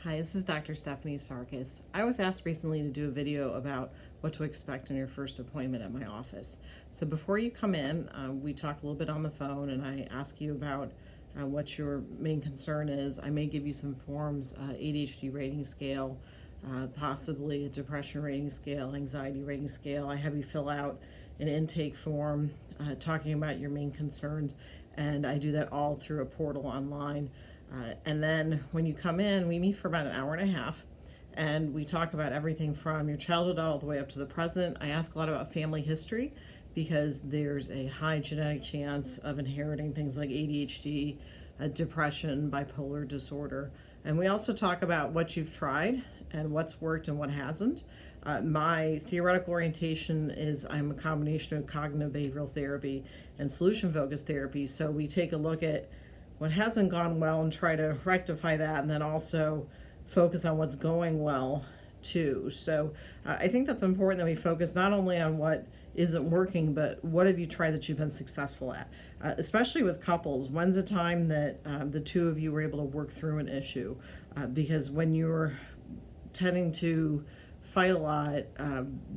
Hi, this is Dr. Stephanie Sarkis. I was asked recently to do a video about what to expect in your first appointment at my office. So before you come in, we talk a little bit on the phone and I ask you about what your main concern is. I may give you some forms, ADHD rating scale, possibly a depression rating scale, anxiety rating scale. I have you fill out an intake form talking about your main concerns, and I do that all through a portal online. And then when you come in, we meet for about an hour and a half, and we talk about everything from your childhood all the way up to the present. I ask a lot about family history because there's a high genetic chance of inheriting things like ADHD, depression, bipolar disorder. And we also talk about what you've tried and what's worked and what hasn't. My theoretical orientation is I'm a combination of cognitive behavioral therapy and solution-focused therapy. So we take a look at what hasn't gone well and try to rectify that, and then also focus on what's going well too. So I think that's important that we focus not only on what isn't working, but what have you tried that you've been successful at, especially with couples. When's the time that the two of you were able to work through an issue? Because when you're tending to fight a lot,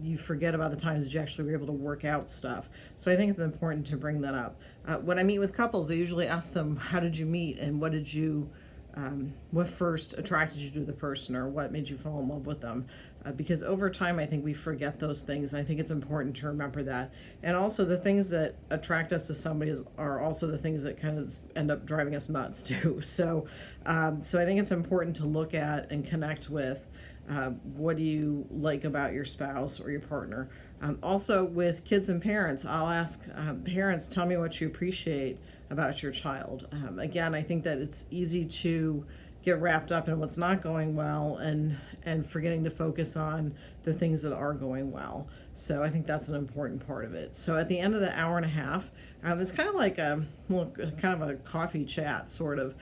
you forget about the times that you actually were able to work out stuff. So I think it's important to bring that up. When I meet with couples, I usually ask them, how did you meet and what first attracted you to the person, or what made you fall in love with them? Because over time, I think we forget those things. I think it's important to remember that. And also the things that attract us to somebody are also the things that kind of end up driving us nuts too. So I think it's important to look at and connect with what do you like about your spouse or your partner. Also with kids and parents, I'll ask parents, tell me what you appreciate about your child. Again, I think that it's easy to get wrapped up in what's not going well and forgetting to focus on the things that are going well. So I think that's an important part of it. So at the end of the hour and a half, it's kind of like kind of a coffee chat sort of,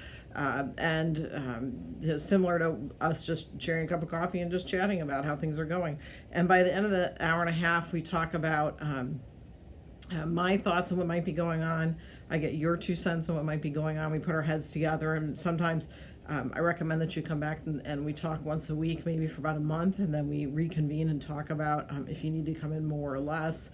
similar to us just sharing a cup of coffee and just chatting about how things are going. And by the end of the hour and a half, we talk about my thoughts on what might be going on. I get your 2 cents on what might be going on. We put our heads together, and sometimes I recommend that you come back and we talk once a week, maybe for about a month, and then we reconvene and talk about if you need to come in more or less.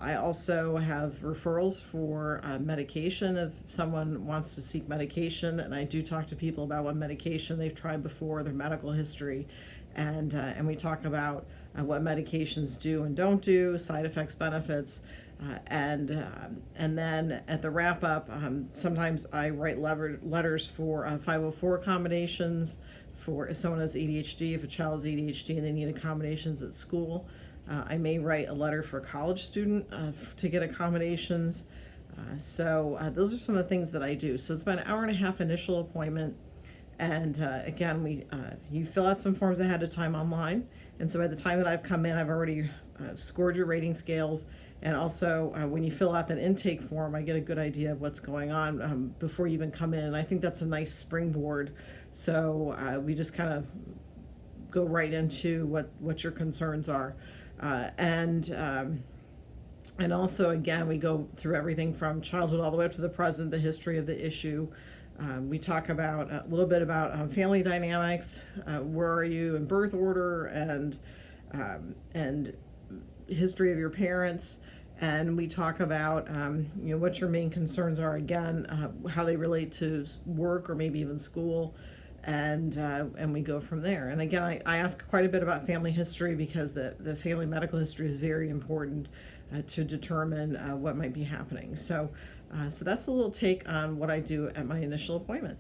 I also have referrals for medication if someone wants to seek medication, and I do talk to people about what medication they've tried before, their medical history, and we talk about what medications do and don't do, side effects, benefits, and then at the wrap up, sometimes I write letters for 504 accommodations for if someone has ADHD, if a child has ADHD and they need accommodations at school. I may write a letter for a college student to get accommodations. So those are some of the things that I do. So it's about an hour and a half initial appointment. And again, you fill out some forms ahead of time online. And so by the time that I've come in, I've already scored your rating scales. And also, when you fill out that intake form, I get a good idea of what's going on before you even come in. And I think that's a nice springboard. So we just kind of go right into what your concerns are. And also, again, we go through everything from childhood all the way up to the present, the history of the issue. We talk about a little bit about family dynamics, where are you in birth order, and history of your parents. And we talk about what your main concerns are, again, how they relate to work or maybe even school. And we go from there. And again, I ask quite a bit about family history because the family medical history is very important to determine what might be happening. So that's a little take on what I do at my initial appointment.